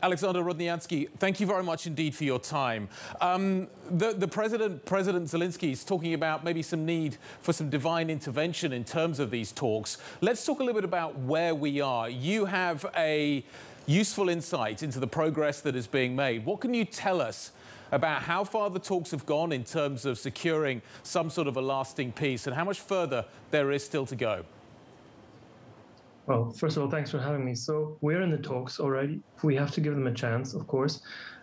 Alexander Rodnyansky, thank you very much indeed for your time. President Zelensky is talking about maybe some need for some divine intervention in terms of these talks. Let's talk a little bit about where we are. You have a useful insight into the progress that is being made. What can you tell us about how far the talks have gone in terms of securing some sort of a lasting peace and how much further there is still to go? Well, first of all, thanks for having me. So we're in the talks already. We have to give them a chance, of course.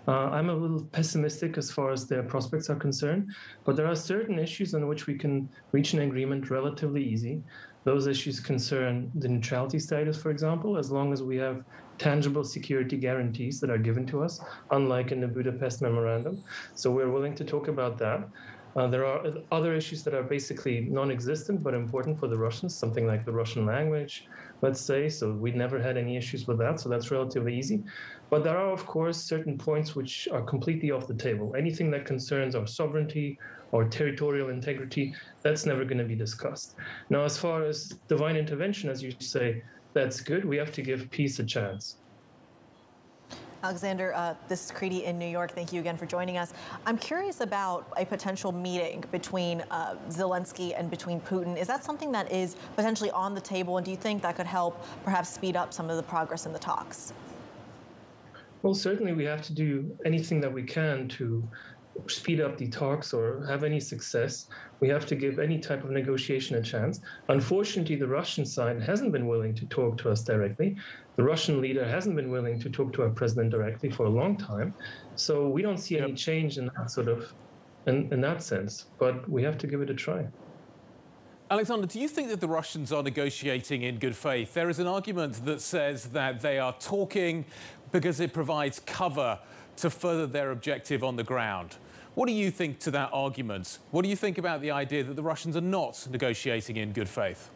I'm a little pessimistic as far as their prospects are concerned, but there are certain issues on which we can reach an agreement relatively easy. Those issues concern the neutrality status, for example, as long as we have tangible security guarantees that are given to us, unlike in the Budapest Memorandum. So we're willing to talk about that. There are other issues that are basically non-existent but important for the Russians, something like the Russian language, let's say. So we never had any issues with that, so that's relatively easy. But there are, of course, certain points which are completely off the table. Anything that concerns our sovereignty or territorial integrity, that's never going to be discussed. Now, as far as divine intervention, as you say, that's good. We have to give peace a chance. Alexander, this is Creedy in New York. Thank you again for joining us. I'm curious about a potential meeting between Zelensky and between Putin. Is that something that is potentially on the table, and do you think that could help perhaps speed up some of the progress in the talks? Well, certainly we have to do anything that we can to speed up the talks or have any success. We have to give any type of negotiation a chance. Unfortunately, the Russian side hasn't been willing to talk to us directly. The Russian leader hasn't been willing to talk to our president directly for a long time. So we don't see any change in that in that sense, but we have to give it a try. Alexander, do you think that the Russians are negotiating in good faith? There is an argument that says that they are talking because it provides cover to further their objective on the ground. What do you think to that argument? What do you think about the idea that the Russians are not negotiating in good faith?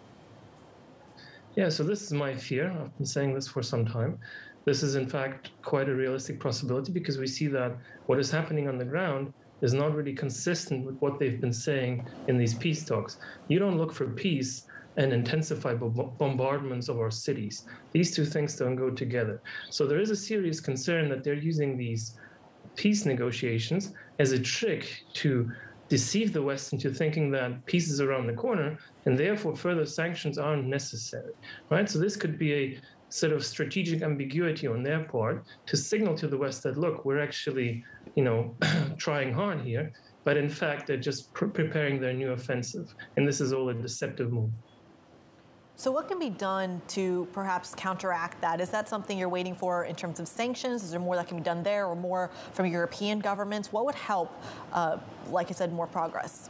Yeah, so this is my fear. I've been saying this for some time. This is, in fact, quite a realistic possibility because we see that what is happening on the ground is not really consistent with what they've been saying in these peace talks. You don't look for peace and intensify bombardments of our cities. These two things don't go together. So there is a serious concern that they're using these peace negotiations as a trick to deceive the West into thinking that peace is around the corner, and therefore further sanctions aren't necessary, right? So this could be a sort of strategic ambiguity on their part to signal to the West that, look, we're actually, trying hard here, but in fact, they're just preparing their new offensive. And this is all a deceptive move. So what can be done to perhaps counteract that? Is that something you're waiting for in terms of sanctions? Is there more that can be done there or more from European governments? What would help, like I said, more progress?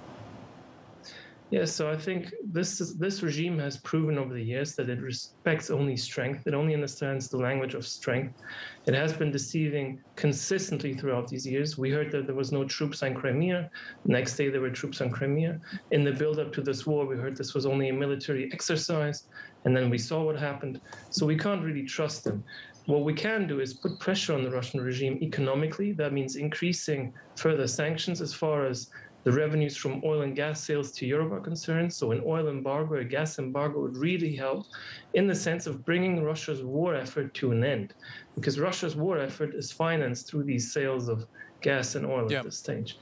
Yeah, so I think this regime has proven over the years that it respects only strength. It only understands the language of strength. It has been deceiving consistently throughout these years. We heard that there was no troops on Crimea. Next day, there were troops on Crimea. In the build-up to this war, we heard this was only a military exercise, and then we saw what happened. So we can't really trust them. What we can do is put pressure on the Russian regime economically. That means increasing further sanctions as far as the revenues from oil and gas sales to Europe are concerned. So an oil embargo, a gas embargo would really help in the sense of bringing Russia's war effort to an end, because Russia's war effort is financed through these sales of gas and oil at this stage.